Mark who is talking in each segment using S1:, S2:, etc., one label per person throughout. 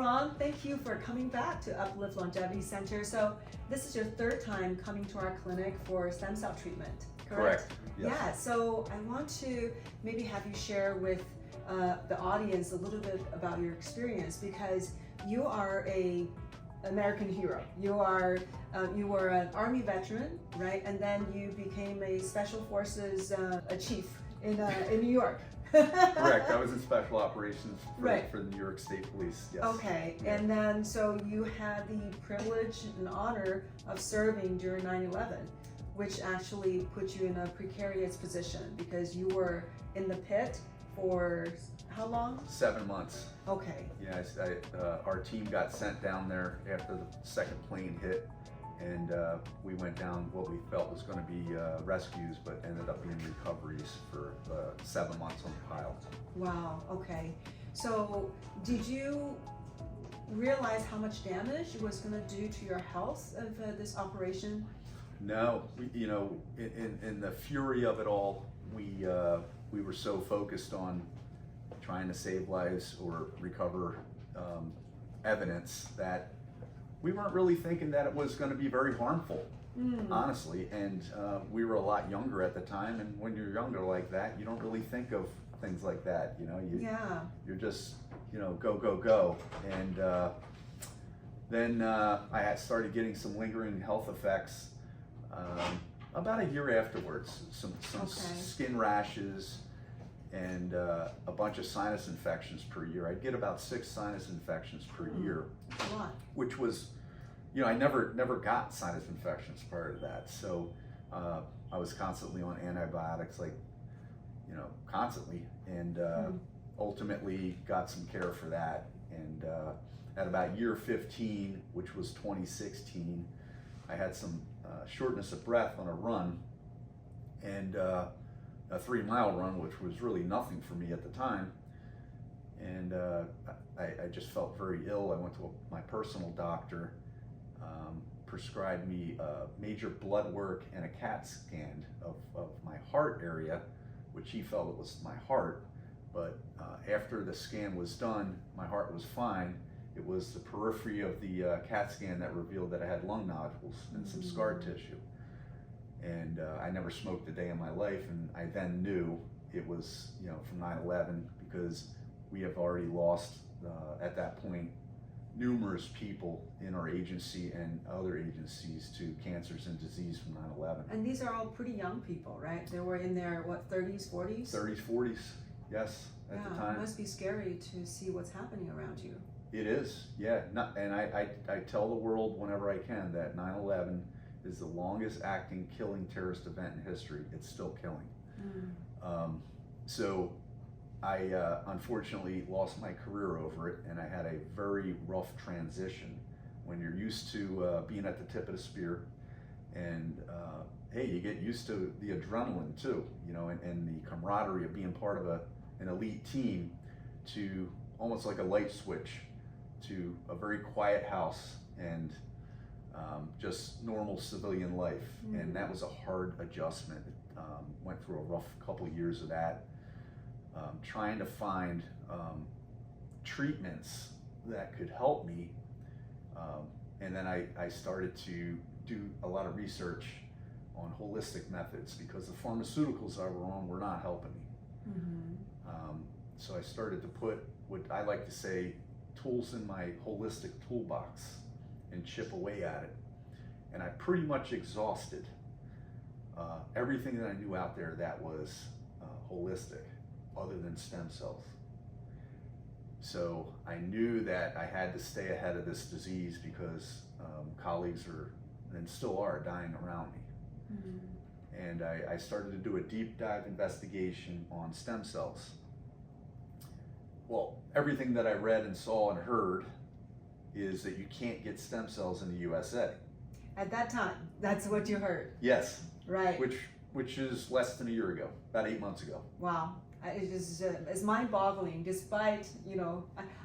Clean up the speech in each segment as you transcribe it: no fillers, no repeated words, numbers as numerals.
S1: Ron. Thank you for coming back to Uplift Longevity Center. So this is your third time coming to our clinic for stem cell treatment, correct?
S2: Yes.
S1: Yeah, so I want to maybe have you share with the audience a little bit about your experience, because you are a American hero. You were an Army veteran, right? And then you became a Special Forces a chief in New York.
S2: Correct. I was in special operations
S1: Right.
S2: for the New York State Police. Yes.
S1: Okay,
S2: Yeah.
S1: and then so you had the privilege and honor of serving during 9/11, which actually put you in a precarious position because you were in the pit for how long?
S2: 7 months.
S1: Okay.
S2: Yes, our team got sent down there after the second plane hit, and we went down what we felt was going to be rescues, but ended up being recoveries for 7 months on the pile.
S1: Wow, okay. So did you realize how much damage it was going to do to your health of this operation?
S2: No, in the fury of it all, we were so focused on trying to save lives or recover evidence that we weren't really thinking that it was going to be very harmful, honestly. And we were a lot younger at the time, and when you're younger like that, you don't really think of things like that. You're just go go go. And then I had started getting some lingering health effects about a year afterwards. Some skin rashes and a bunch of sinus infections per year. I'd get about 6 sinus infections per year,
S1: A lot.
S2: which was, I never got sinus infections prior to that. So I was constantly on antibiotics, constantly, and ultimately got some care for that. And at about year 15, which was 2016, I had some shortness of breath on a run, and a 3-mile run, which was really nothing for me at the time. And I just felt very ill. I went to my personal doctor, prescribed me major blood work and a CAT scan of my heart area, which he felt it was my heart. But after the scan was done, my heart was fine. It was the periphery of the CAT scan that revealed that I had lung nodules and some scar tissue. And I never smoked a day in my life, and I then knew it was, from 9/11, because we have already lost, at that point, numerous people in our agency and other agencies to cancers and disease from 9/11.
S1: And these are all pretty young people, right? They were in their, 30s, 40s?
S2: 30s, 40s, yes, at the time.
S1: It must be scary to see what's happening around you.
S2: It is, yeah. And I tell the world whenever I can that 9/11 is the longest acting killing terrorist event in history. It's still killing. So I unfortunately lost my career over it, and I had a very rough transition. When you're used to being at the tip of the spear, and hey, you get used to the adrenaline too, and the camaraderie of being part of an elite team, to almost like a light switch to a very quiet house and just normal civilian life. And that was a hard adjustment. Went through a rough couple years of that, trying to find treatments that could help me. And then I started to do a lot of research on holistic methods, because the pharmaceuticals I were on were not helping me. So I started to put what I like to say tools in my holistic toolbox and chip away at it. And I pretty much exhausted everything that I knew out there that was holistic, other than stem cells. So I knew that I had to stay ahead of this disease, because colleagues are, and still are, dying around me. And I started to do a deep dive investigation on stem cells. Well, everything that I read and saw and heard is that you can't get stem cells in the USA.
S1: At that time, that's what you heard.
S2: Yes.
S1: Right.
S2: Which is less than a year ago, about 8 months ago.
S1: Wow. It's mind-boggling, despite,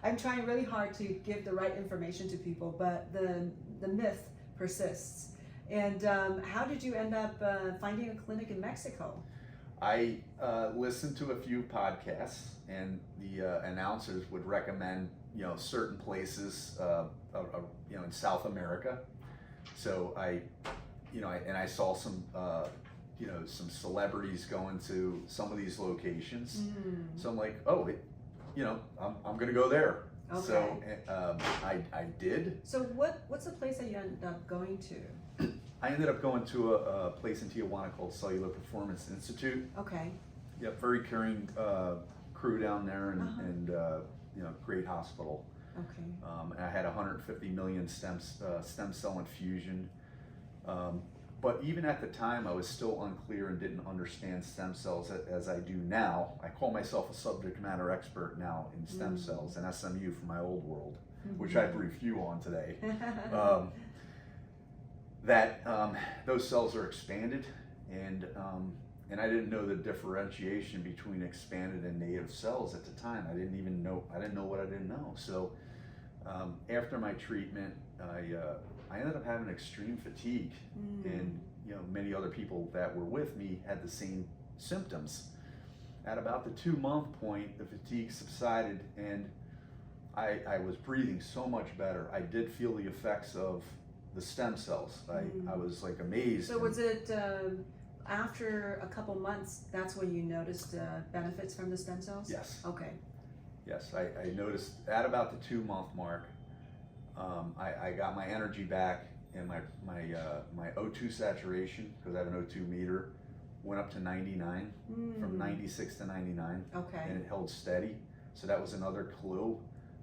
S1: I'm trying really hard to give the right information to people, but the myth persists. And how did you end up finding a clinic in Mexico?
S2: I listened to a few podcasts, and the announcers would recommend, certain places, in South America. So I saw some, some celebrities going to some of these locations. So I'm like, oh, I'm going to go there.
S1: Okay.
S2: So I did.
S1: So what's the place that you ended up going to?
S2: I ended up going to a place in Tijuana called Cellular Performance Institute.
S1: Okay.
S2: Yep, very caring crew down there,
S1: Uh-huh.
S2: and great hospital.
S1: Okay.
S2: And I had 150 million stem cell infusion. But even at the time, I was still unclear and didn't understand stem cells as I do now. I call myself a subject matter expert now in stem cells and SMU from my old world, which I briefed you on today. Those cells are expanded, and I didn't know the differentiation between expanded and native cells at the time. I didn't know what I didn't know. So after my treatment, I ended up having extreme fatigue, and many other people that were with me had the same symptoms. At about the 2-month point, the fatigue subsided, and I was breathing so much better. I did feel the effects of the stem cells. I was like amazed.
S1: So was it after a couple months, that's when you noticed benefits from the stem cells?
S2: Yes.
S1: Okay.
S2: Yes, I noticed at about the 2-month mark, I got my energy back, and my O2 saturation, because I have an O2 meter, went up to 99, from 96 to 99.
S1: Okay.
S2: And it held steady. So that was another clue.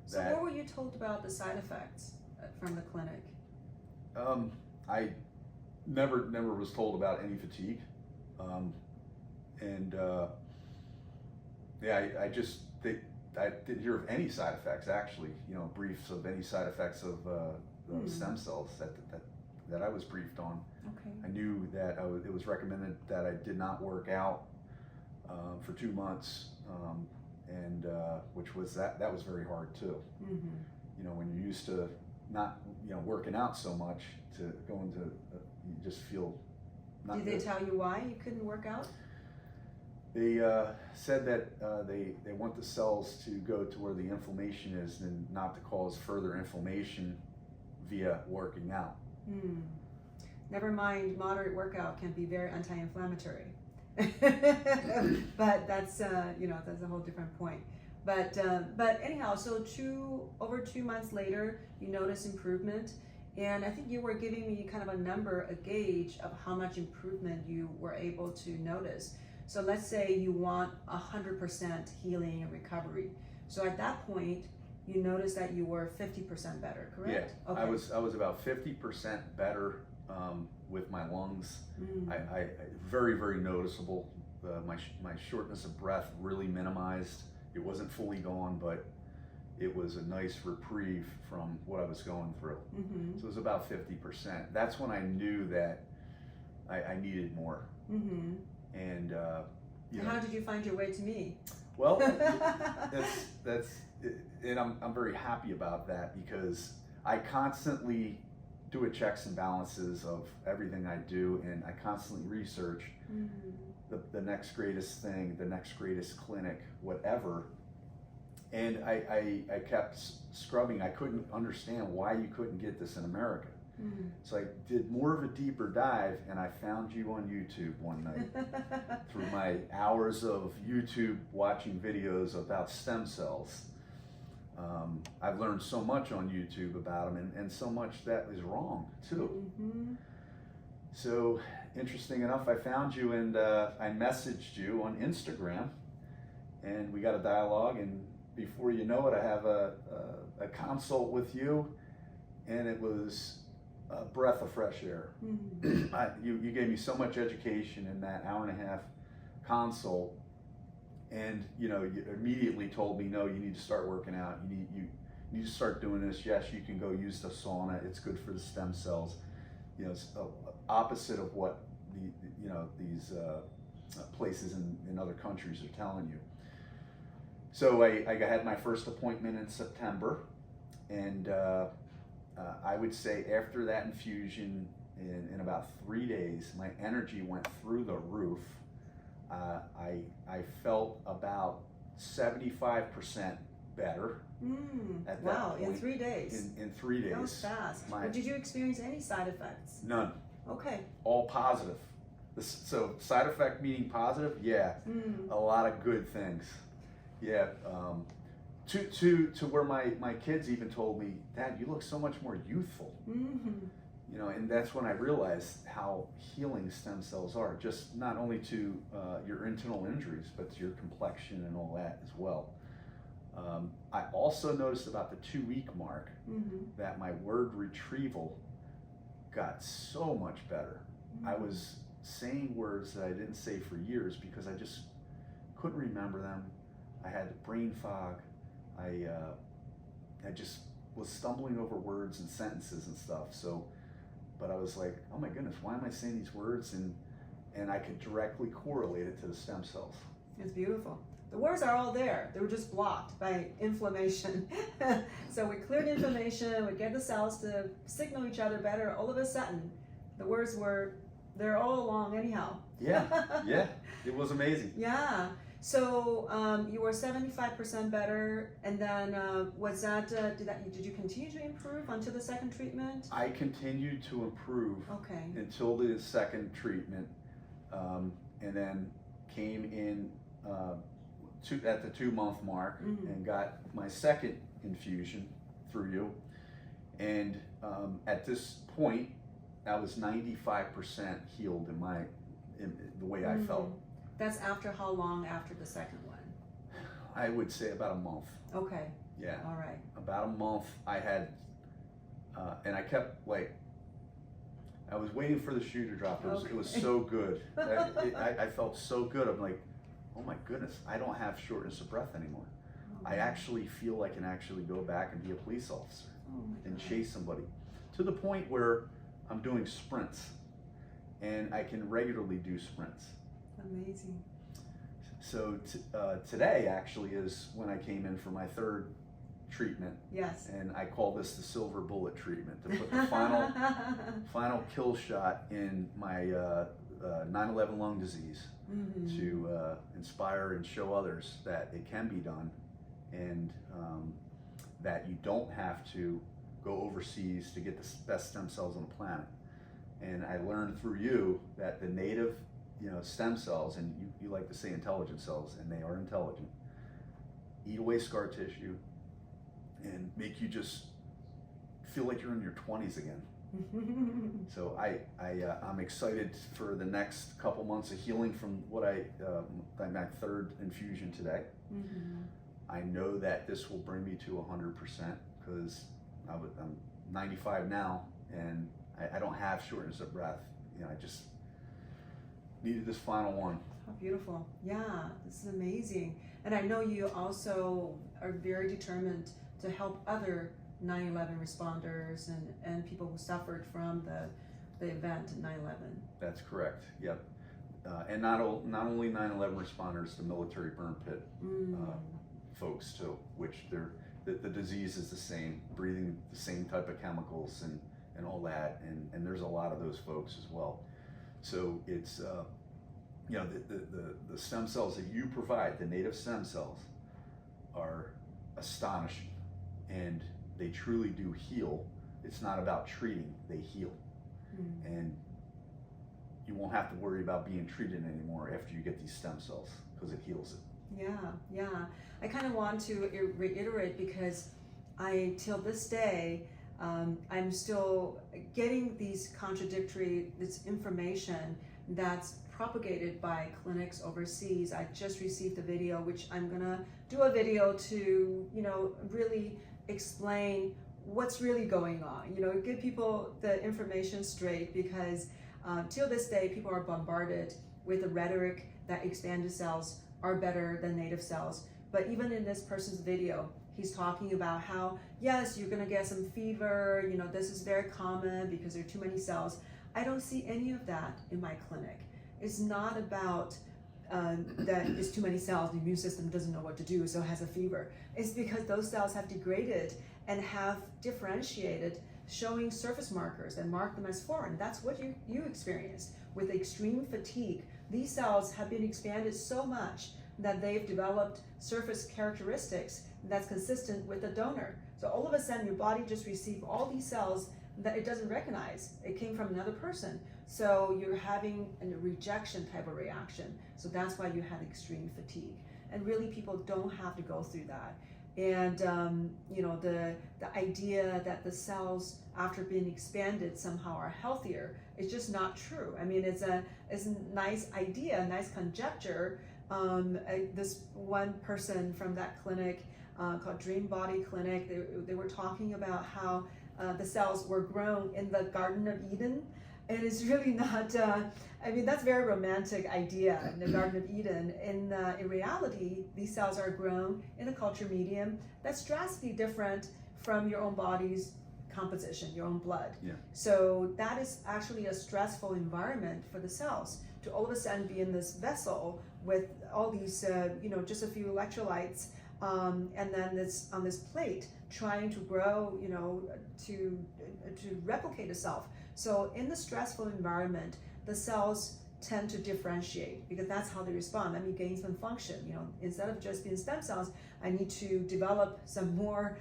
S1: So what were you told about the side effects from the clinic?
S2: I never was told about any fatigue, I didn't hear of any side effects, actually. Briefs of any side effects of stem cells that I was briefed on.
S1: Okay.
S2: I knew that it was recommended that I did not work out for 2 months, which was that was very hard too. When you're used to not working out so much, to go into you just feel not
S1: Did
S2: good.
S1: they tell you why you couldn't work out?
S2: They said that they want the cells to go to where the inflammation is, and not to cause further inflammation via working out.
S1: Never mind, moderate workout can be very anti-inflammatory. But that's that's a whole different point. But anyhow, so over 2 months later, you notice improvement, and I think you were giving me kind of a number, a gauge of how much improvement you were able to notice. So let's say you want 100% healing and recovery. So at that point, you noticed that you were 50% better, correct?
S2: Yeah,
S1: okay.
S2: I was about 50% better with my lungs. I very, very noticeable. My shortness of breath really minimized. It wasn't fully gone, but it was a nice reprieve from what I was going through. So it was about 50%. That's when I knew that I needed more. And
S1: how did you find your way to me?
S2: Well, and I'm very happy about that, because I constantly do a checks and balances of everything I do, and I constantly research the next greatest thing, the next greatest clinic, whatever. And I kept scrubbing. I couldn't understand why you couldn't get this in America. So I did more of a deeper dive, and I found you on YouTube one night. Through my hours of YouTube watching videos about stem cells, I've learned so much on YouTube about them, and so much that is wrong too. So interesting enough, I found you, and I messaged you on Instagram, and we got a dialogue, and before you know it, I have a consult with you, and it was a breath of fresh air. You gave me so much education in that hour-and-a-half consult, and you immediately told me, no, you need to start working out. You need to start doing this. Yes, you can go use the sauna. It's good for the stem cells. It's opposite of what these places in other countries are telling you. So I had my first appointment in September, and I would say after that infusion, in about 3 days, my energy went through the roof. I felt about 75% better, at that
S1: Wow,
S2: point.
S1: in 3 days.
S2: In 3 days.
S1: That was fast.
S2: My-
S1: But did you experience any side effects?
S2: None.
S1: Okay.
S2: All positive. So side effect meaning positive? Yeah. A lot of good things. Yeah. To where my kids even told me, Dad, you look so much more youthful. You know, and that's when I realized how healing stem cells are, just not only to your internal injuries, but to your complexion and all that as well. I also noticed about the 2-week mark that my word retrieval got so much better. I was saying words that I didn't say for years because I just couldn't remember them. I had brain fog. I just was stumbling over words and sentences and stuff. So, but I was like, oh my goodness, why am I saying these words? And I could directly correlate it to the stem cells.
S1: It's beautiful. The words are all there. They were just blocked by inflammation. So we cleared inflammation, we get the cells to signal each other better. All of a sudden, the words they're all along anyhow.
S2: Yeah, yeah, it was amazing.
S1: Yeah. So you were 75% better, and then was that did you continue to improve until the second treatment?
S2: I continued to improve until the second treatment, and then came in at the 2-month mark and got my second infusion through you, and at this point I was 95% healed in the way I felt.
S1: That's after how long after the second one?
S2: I would say about a month.
S1: Okay.
S2: Yeah.
S1: All right.
S2: About a month I had, and I kept I was waiting for the shoe to drop. It was so good. I felt so good. I'm like, oh my goodness, I don't have shortness of breath anymore. I actually feel I can actually go back and be a police officer and chase somebody, to the point where I'm doing sprints, and I can regularly do sprints.
S1: Amazing.
S2: So today actually is when I came in for my third treatment.
S1: Yes.
S2: And I call this the silver bullet treatment, to put the final kill shot in my 9/11 lung disease, to inspire and show others that it can be done, and that you don't have to go overseas to get the best stem cells on the planet. And I learned through you that the native stem cells, and you like to say intelligent cells, and they are intelligent, eat away scar tissue and make you just feel like you're in your 20s again. So I'm excited for the next couple months of healing from what my third infusion today. I know that this will bring me to 100%, because I'm 95 now, and I don't have shortness of breath. I just needed this final one.
S1: How beautiful. Yeah, this is amazing. And I know you also are very determined to help other 9/11 responders and people who suffered from the event in 9/11.
S2: That's correct, yep. And not only 9/11 responders, the military burn pit folks too, which the disease is the same, breathing the same type of chemicals and all that, and there's a lot of those folks as well. So it's the stem cells that you provide, the native stem cells, are astonishing, and they truly do heal. It's not about treating, they heal. And you won't have to worry about being treated anymore after you get these stem cells, because it heals it.
S1: Yeah. I kind of want to reiterate, because till this day, I'm still getting this information that's propagated by clinics overseas. I just received a video, which I'm gonna do a video to, really explain what's really going on, give people the information straight, because till this day, people are bombarded with the rhetoric that expanded cells are better than native cells. But even in this person's video, he's talking about how, yes, you're gonna get some fever, this is very common because there are too many cells. I don't see any of that in my clinic. It's not about that it's too many cells, the immune system doesn't know what to do, so it has a fever. It's because those cells have degraded and have differentiated, showing surface markers that mark them as foreign. That's what you experienced with extreme fatigue. These cells have been expanded so much that they've developed surface characteristics that's consistent with the donor. So all of a sudden your body just received all these cells that it doesn't recognize. It came from another person. So you're having a rejection type of reaction. So that's why you had extreme fatigue. And really people don't have to go through that. And the idea that the cells after being expanded somehow are healthier is just not true. I mean, it's a nice idea, a nice conjecture. This one person from that clinic called Dream Body Clinic, they were talking about how the cells were grown in the Garden of Eden. And it's really not, I mean, that's a very romantic idea in the Garden of Eden. In reality, these cells are grown in a culture medium that's drastically different from your own body's composition, your own blood.
S2: Yeah.
S1: So that is actually a stressful environment for the cells to all of a sudden be in this vessel with all these, just a few electrolytes, and then it's on this plate trying to grow, to replicate itself. So in the stressful environment, the cells tend to differentiate because that's how they respond. Let me gain some function. Instead of just being stem cells, I need to develop some more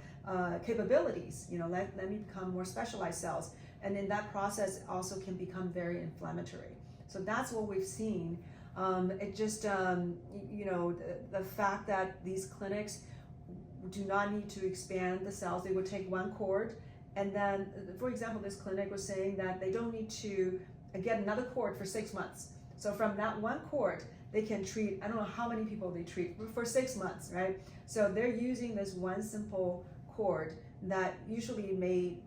S1: capabilities. Let me become more specialized cells. And in that process, it also can become very inflammatory. So that's what we've seen. It just, the fact that these clinics do not need to expand the cells. They would take one cord. And then, for example, this clinic was saying that they don't need to get another cord for 6 months. So from that one cord, they can treat, I don't know how many people they treat, for 6 months, right? So they're using this one simple cord that usually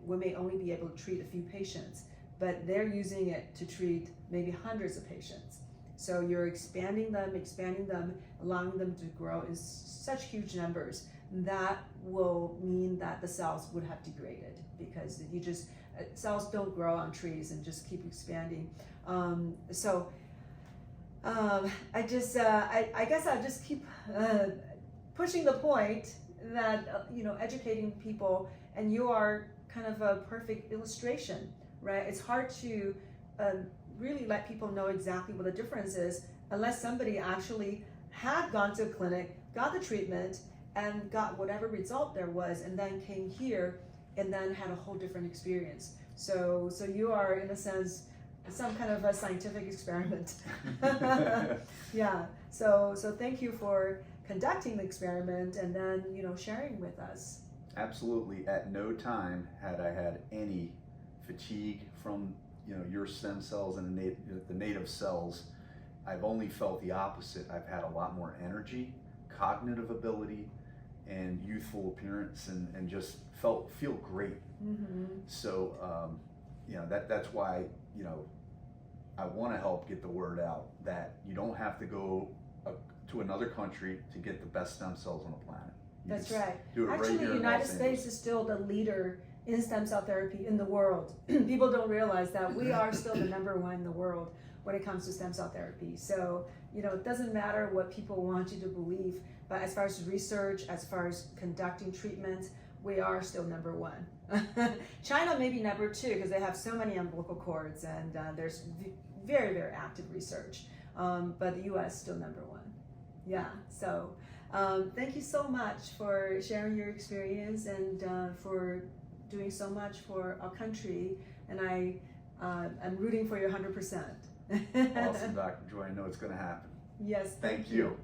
S1: we may only be able to treat a few patients, but they're using it to treat maybe hundreds of patients. So you're expanding them, allowing them to grow in such huge numbers. That will mean that the cells would have degraded because cells don't grow on trees and just keep expanding. I guess I just keep pushing the point that, educating people, and you are kind of a perfect illustration, right? It's hard to really let people know exactly what the difference is unless somebody actually had gone to a clinic, got the treatment, and got whatever result there was, and then came here and then had a whole different experience. So you are, in a sense, some kind of a scientific experiment. Yeah. So thank you for conducting the experiment and then sharing with us.
S2: Absolutely. At no time had I had any fatigue from your stem cells and the native cells. I've only felt the opposite. I've had a lot more energy, cognitive ability, and youthful appearance, and just feel great.
S1: Mm-hmm.
S2: So that's why I want to help get the word out that you don't have to go to another country to get the best stem cells on the planet.
S1: That's right.
S2: Do it
S1: Actually,
S2: right here
S1: the
S2: in
S1: United
S2: Los
S1: States
S2: Angeles.
S1: is still the leader in stem cell therapy in the world. People don't realize that we are still the #1 in the world when it comes to stem cell therapy. So, it doesn't matter what people want you to believe, but as far as research, as far as conducting treatments, we are still #1. China may be #2 because they have so many umbilical cords and there's very, very active research. But the US is still #1. Yeah, so thank you so much for sharing your experience and for doing so much for our country. And I'm rooting for your 100%.
S2: Awesome, Dr. Joy. I know it's going to happen.
S1: Yes,
S2: Thank you.